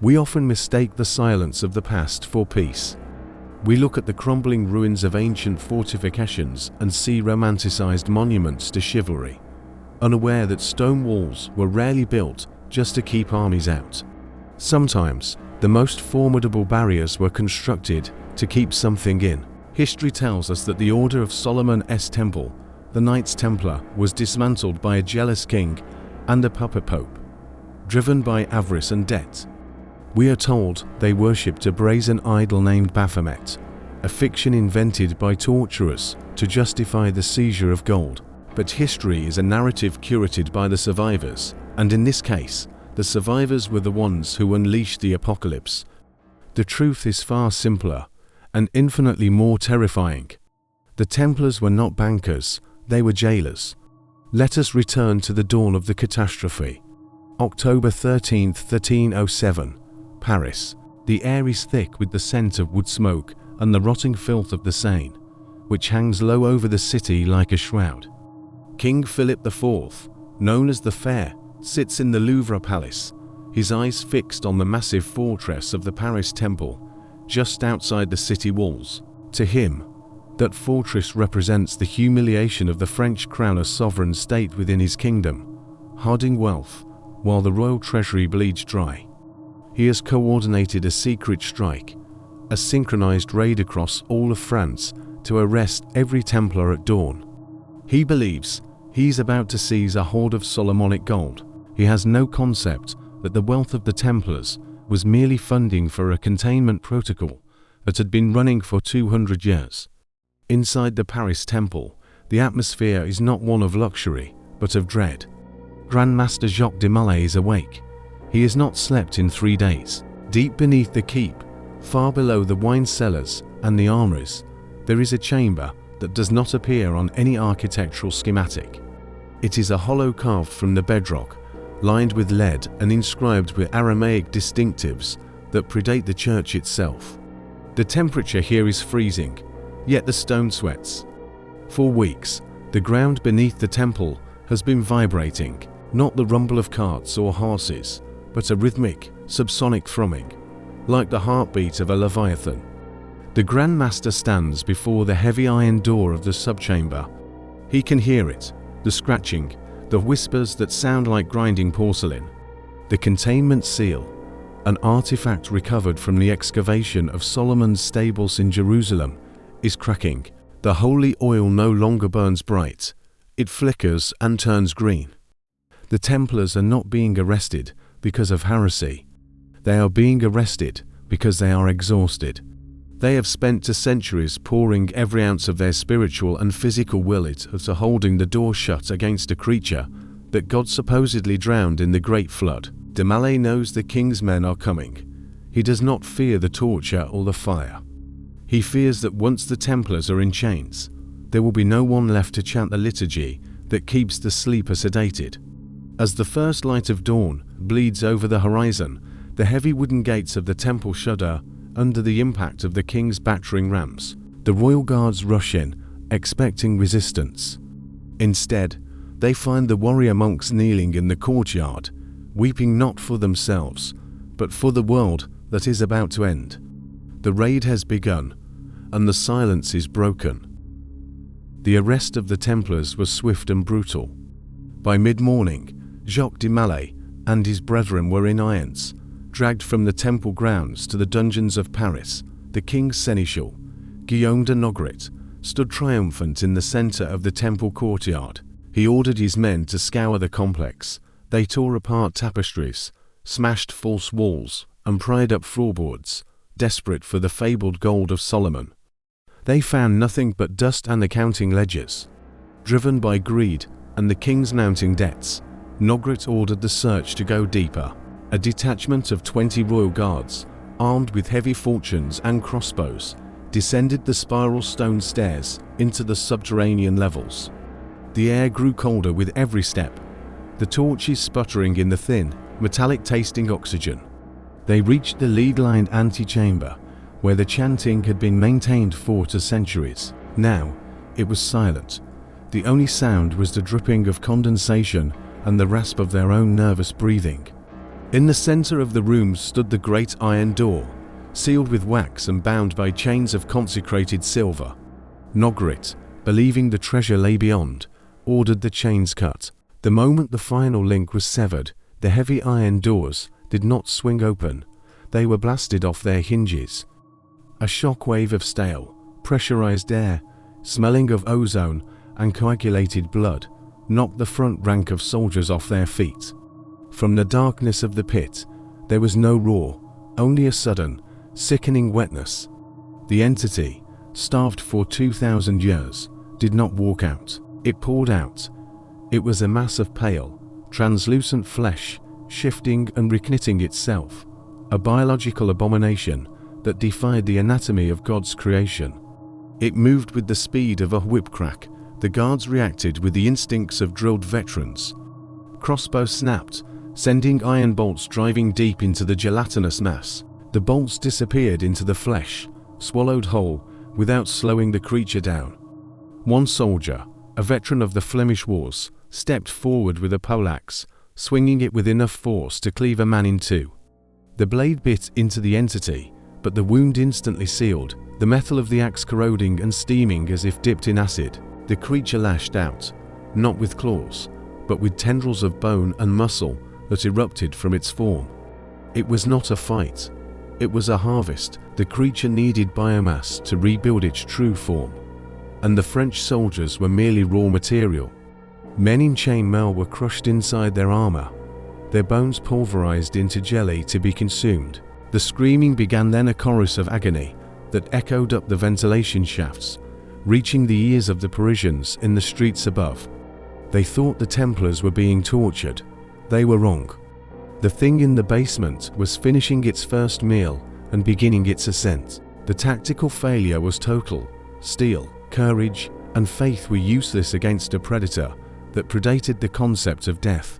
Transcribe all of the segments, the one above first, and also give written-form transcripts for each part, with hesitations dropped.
We often mistake the silence of the past for peace. We look at the crumbling ruins of ancient fortifications and see romanticized monuments to chivalry, unaware that stone walls were rarely built just to keep armies out. Sometimes, the most formidable barriers were constructed to keep something in. History tells us that the Order of Solomon's Temple, the Knights Templar, was dismantled by a jealous king and a puppet pope, driven by avarice and debt. We are told they worshipped a brazen idol named Baphomet, a fiction invented by torturers to justify the seizure of gold. But history is a narrative curated by the survivors, and in this case, the survivors were the ones who unleashed the apocalypse. The truth is far simpler and infinitely more terrifying. The Templars were not bankers, they were jailers. Let us return to the dawn of the catastrophe. October 13, 1307. Paris. The air is thick with the scent of wood smoke and the rotting filth of the Seine, which hangs low over the city like a shroud. King Philip IV, known as the Fair, sits in the Louvre Palace, his eyes fixed on the massive fortress of the Paris Temple, just outside the city walls. To him, that fortress represents the humiliation of the French crown as sovereign state within his kingdom, hoarding wealth, while the royal treasury bleeds dry. He has coordinated a secret strike, a synchronized raid across all of France to arrest every Templar at dawn. He believes he's about to seize a hoard of Solomonic gold. He has no concept that the wealth of the Templars was merely funding for a containment protocol that had been running for 200 years. Inside the Paris Temple, the atmosphere is not one of luxury, but of dread. Grand Master Jacques de Molay is awake. He has not slept in 3 days. Deep beneath the keep, far below the wine cellars and the armories, there is a chamber that does not appear on any architectural schematic. It is a hollow carved from the bedrock, lined with lead and inscribed with Aramaic distinctives that predate the church itself. The temperature here is freezing, yet the stone sweats. For weeks, the ground beneath the temple has been vibrating, not the rumble of carts or horses, but a rhythmic, subsonic thrumming, like the heartbeat of a leviathan. The Grand Master stands before the heavy iron door of the subchamber. He can hear it, the scratching, the whispers that sound like grinding porcelain. The containment seal, an artifact recovered from the excavation of Solomon's stables in Jerusalem, is cracking. The holy oil no longer burns bright. It flickers and turns green. The Templars are not being arrested because of heresy. They are being arrested because they are exhausted. They have spent 2 centuries pouring every ounce of their spiritual and physical will into holding the door shut against a creature that God supposedly drowned in the Great Flood. De Molay knows the king's men are coming. He does not fear the torture or the fire. He fears that once the Templars are in chains, there will be no one left to chant the liturgy that keeps the sleeper sedated. As the first light of dawn bleeds over the horizon, the heavy wooden gates of the temple shudder under the impact of the king's battering rams. The royal guards rush in, expecting resistance. Instead, they find the warrior monks kneeling in the courtyard, weeping not for themselves, but for the world that is about to end. The raid has begun, and the silence is broken. The arrest of the Templars was swift and brutal. By mid-morning, Jacques de Molay and his brethren were in irons, dragged from the temple grounds to the dungeons of Paris. The king's seneschal, Guillaume de Nogret, stood triumphant in the center of the temple courtyard. He ordered his men to scour the complex. They tore apart tapestries, smashed false walls, and pried up floorboards, desperate for the fabled gold of Solomon. They found nothing but dust and accounting ledgers. Driven by greed and the king's mounting debts, Nogret ordered the search to go deeper. A detachment of 20 royal guards, armed with heavy falchions and crossbows, descended the spiral stone stairs into the subterranean levels. The air grew colder with every step, the torches sputtering in the thin, metallic-tasting oxygen. They reached the lead-lined antechamber, where the chanting had been maintained for 2 centuries. Now, it was silent. The only sound was the dripping of condensation and the rasp of their own nervous breathing. In the center of the room stood the great iron door, sealed with wax and bound by chains of consecrated silver. Nogrit, believing the treasure lay beyond, ordered the chains cut. The moment the final link was severed, the heavy iron doors did not swing open. They were blasted off their hinges. A shockwave of stale, pressurized air, smelling of ozone and coagulated blood, knocked the front rank of soldiers off their feet. From the darkness of the pit, there was no roar, only a sudden, sickening wetness. The entity, starved for 2,000 years, did not walk out. It poured out. It was a mass of pale, translucent flesh, shifting and reknitting itself, a biological abomination that defied the anatomy of God's creation. It moved with the speed of a whip crack. The guards reacted with the instincts of drilled veterans. Crossbows snapped, sending iron bolts driving deep into the gelatinous mass. The bolts disappeared into the flesh, swallowed whole, without slowing the creature down. One soldier, a veteran of the Flemish Wars, stepped forward with a poleaxe, swinging it with enough force to cleave a man in two. The blade bit into the entity, but the wound instantly sealed, the metal of the axe corroding and steaming as if dipped in acid. The creature lashed out, not with claws, but with tendrils of bone and muscle that erupted from its form. It was not a fight. It was a harvest. The creature needed biomass to rebuild its true form, and the French soldiers were merely raw material. Men in chainmail were crushed inside their armor, their bones pulverized into jelly to be consumed. The screaming began, then a chorus of agony that echoed up the ventilation shafts, reaching the ears of the Parisians in the streets above. They thought the Templars were being tortured. They were wrong. The thing in the basement was finishing its first meal and beginning its ascent. The tactical failure was total. Steel, courage, and faith were useless against a predator that predated the concept of death.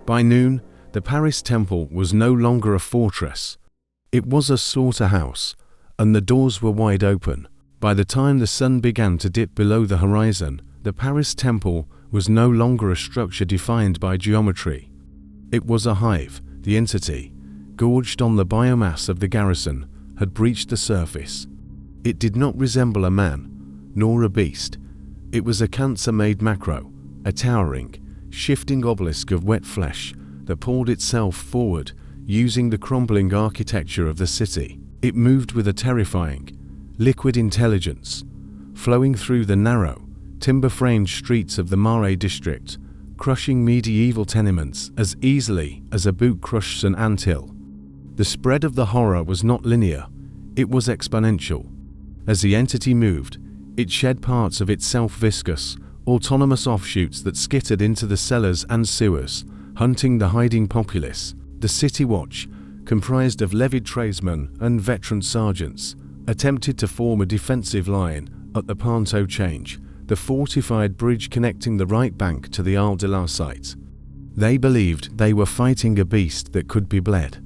By noon, the Paris Temple was no longer a fortress. It was a slaughterhouse, and the doors were wide open. By the time the sun began to dip below the horizon, the Paris Temple was no longer a structure defined by geometry. It was a hive. The entity, gorged on the biomass of the garrison, had breached the surface. It did not resemble a man, nor a beast. It was a cancer-made macro, a towering, shifting obelisk of wet flesh that poured itself forward, using the crumbling architecture of the city. It moved with a terrifying, liquid intelligence, flowing through the narrow, timber-framed streets of the Marais district, crushing medieval tenements as easily as a boot crushes an anthill. The spread of the horror was not linear, it was exponential. As the entity moved, it shed parts of itself, viscous, autonomous offshoots that skittered into the cellars and sewers, hunting the hiding populace. The city watch, comprised of levied tradesmen and veteran sergeants, attempted to form a defensive line at the Panteau Change, the fortified bridge connecting the right bank to the Isle de la Cite. They believed they were fighting a beast that could be bled.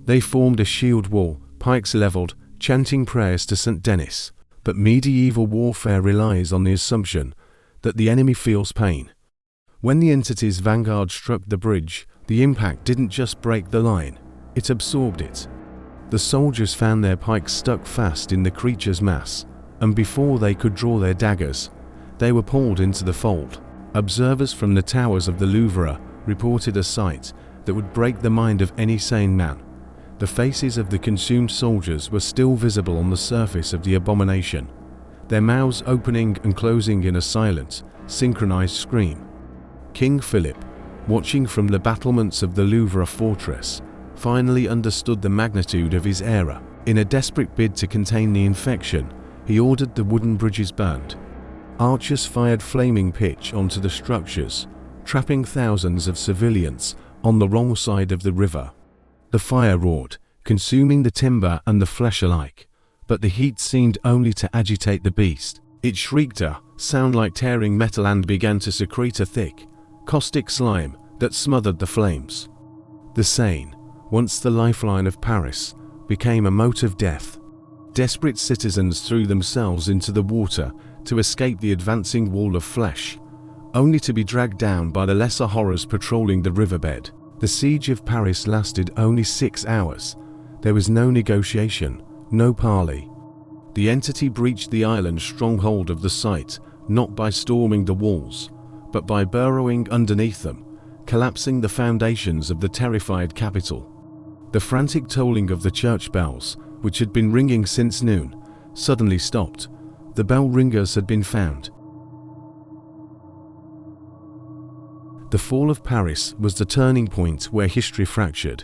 They formed a shield wall, pikes leveled, chanting prayers to St. Denis. But medieval warfare relies on the assumption that the enemy feels pain. When the entity's vanguard struck the bridge, the impact didn't just break the line, it absorbed it. The soldiers found their pikes stuck fast in the creature's mass, and before they could draw their daggers, they were pulled into the fold. Observers from the towers of the Louvre reported a sight that would break the mind of any sane man. The faces of the consumed soldiers were still visible on the surface of the abomination, their mouths opening and closing in a silent, synchronized scream. King Philip, watching from the battlements of the Louvre fortress, finally understood the magnitude of his error. In a desperate bid to contain the infection, he ordered the wooden bridges burned. Archers fired flaming pitch onto the structures, trapping thousands of civilians on the wrong side of the river. The fire roared, consuming the timber and the flesh alike, but the heat seemed only to agitate the beast. It shrieked a sound like tearing metal and began to secrete a thick, caustic slime that smothered the flames. The Seine, once the lifeline of Paris, became a moat of death. Desperate citizens threw themselves into the water to escape the advancing wall of flesh, only to be dragged down by the lesser horrors patrolling the riverbed. The siege of Paris lasted only 6 hours. There was no negotiation, no parley. The entity breached the island's stronghold of the site, not by storming the walls, but by burrowing underneath them, collapsing the foundations of the terrified capital. The frantic tolling of the church bells, which had been ringing since noon, suddenly stopped. The bell ringers had been found. The fall of Paris was the turning point where history fractured.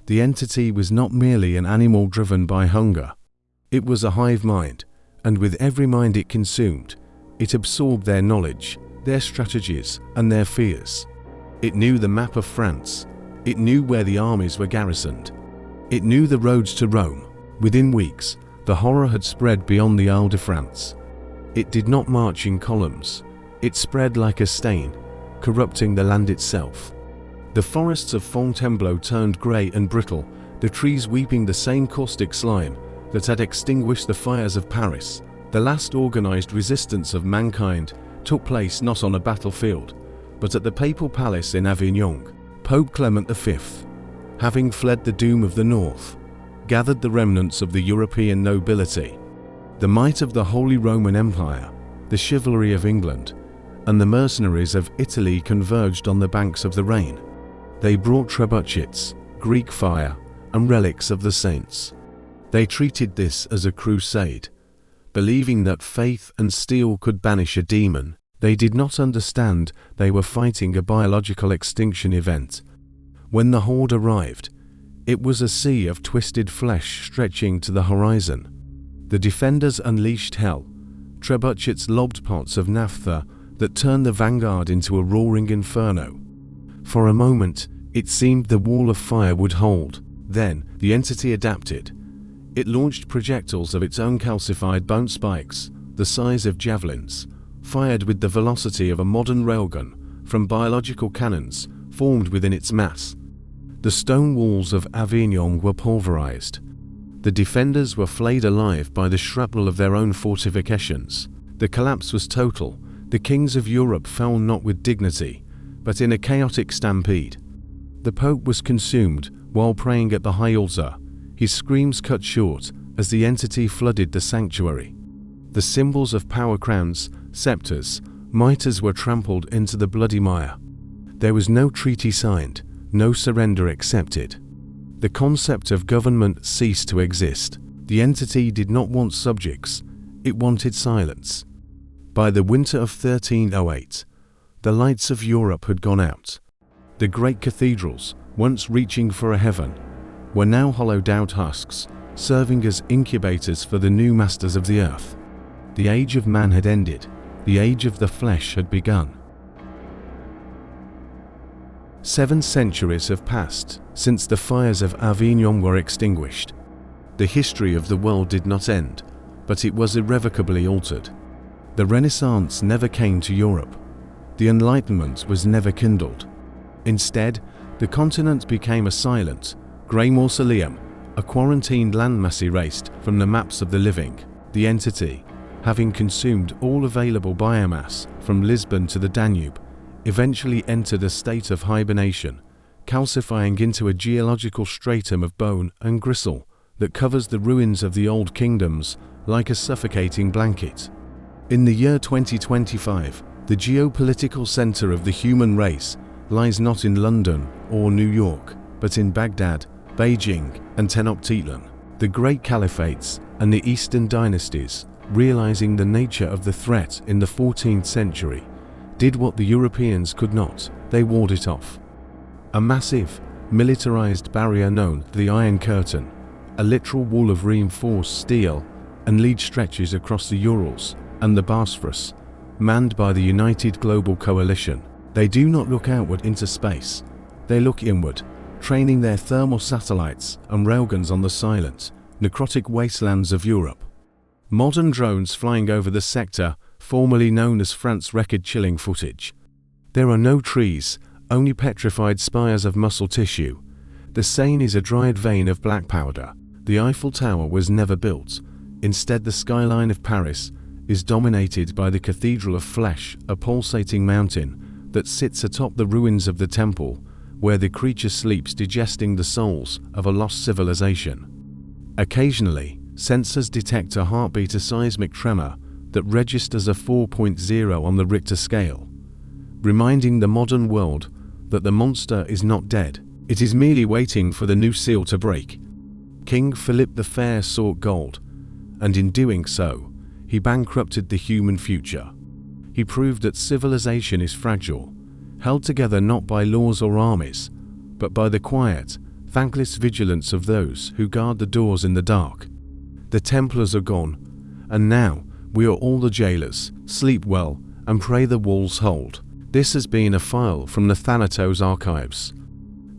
The entity was not merely an animal driven by hunger. It was a hive mind, and with every mind it consumed, it absorbed their knowledge, their strategies, and their fears. It knew the map of France. It knew where the armies were garrisoned. It knew the roads to Rome. Within weeks, the horror had spread beyond the Isle de France. It did not march in columns. It spread like a stain, corrupting the land itself. The forests of Fontainebleau turned grey and brittle, the trees weeping the same caustic slime that had extinguished the fires of Paris. The last organized resistance of mankind took place not on a battlefield, but at the papal palace in Avignon. Pope Clement V, having fled the doom of the north, gathered the remnants of the European nobility, the might of the Holy Roman Empire, the chivalry of England, and the mercenaries of Italy converged on the banks of the Rhine. They brought trebuchets, Greek fire, and relics of the saints. They treated this as a crusade. Believing that faith and steel could banish a demon, they did not understand they were fighting a biological extinction event. When the horde arrived, it was a sea of twisted flesh stretching to the horizon. The defenders unleashed hell. Trebuchets lobbed pots of naphtha that turned the vanguard into a roaring inferno. For a moment, it seemed the wall of fire would hold. Then, the entity adapted. It launched projectiles of its own calcified bone spikes, the size of javelins, fired with the velocity of a modern railgun, from biological cannons formed within its mass. The stone walls of Avignon were pulverized. The defenders were flayed alive by the shrapnel of their own fortifications. The collapse was total. The kings of Europe fell not with dignity, but in a chaotic stampede. The Pope was consumed while praying at the high altar, his screams cut short as the entity flooded the sanctuary. The symbols of power crowns, scepters, mitres were trampled into the bloody mire. There was no treaty signed, no surrender accepted. The concept of government ceased to exist. The entity did not want subjects, it wanted silence. By the winter of 1308, the lights of Europe had gone out. The great cathedrals, once reaching for a heaven, were now hollowed out husks, serving as incubators for the new masters of the earth. The age of man had ended. The age of the flesh had begun. 7 centuries have passed since the fires of Avignon were extinguished. The history of the world did not end, but it was irrevocably altered. The Renaissance never came to Europe. The Enlightenment was never kindled. Instead, the continent became a silent, grey mausoleum, a quarantined landmass erased from the maps of the living. The entity, having consumed all available biomass from Lisbon to the Danube, eventually entered a state of hibernation, calcifying into a geological stratum of bone and gristle that covers the ruins of the old kingdoms like a suffocating blanket. In the year 2025, the geopolitical center of the human race lies not in London or New York, but in Baghdad, Beijing, and Tenochtitlan. The great caliphates and the Eastern dynasties, realizing the nature of the threat in the 14th century, did what the Europeans could not. They walled it off. A massive, militarized barrier known as the Iron Curtain, a literal wall of reinforced steel and lead stretches across the Urals and the Bosphorus, manned by the United Global Coalition. They do not look outward into space. They look inward, training their thermal satellites and railguns on the silent, necrotic wastelands of Europe. Modern drones flying over the sector, formerly known as France, record-chilling footage. There are no trees, only petrified spires of muscle tissue. The Seine is a dried vein of black powder. The Eiffel Tower was never built. Instead, the skyline of Paris is dominated by the Cathedral of Flesh, a pulsating mountain that sits atop the ruins of the temple, where the creature sleeps digesting the souls of a lost civilization. Occasionally, sensors detect a heartbeat, a seismic tremor that registers a 4.0 on the Richter scale, reminding the modern world that the monster is not dead. It is merely waiting for the new seal to break. King Philip the Fair sought gold, and in doing so, he bankrupted the human future. He proved that civilization is fragile, held together not by laws or armies, but by the quiet, thankless vigilance of those who guard the doors in the dark. The Templars are gone, and now we are all the jailers. Sleep well and pray the walls hold. This has been a file from the Thanatos archives.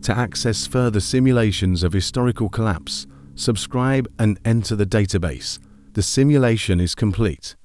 To access further simulations of historical collapse, subscribe and enter the database. The simulation is complete.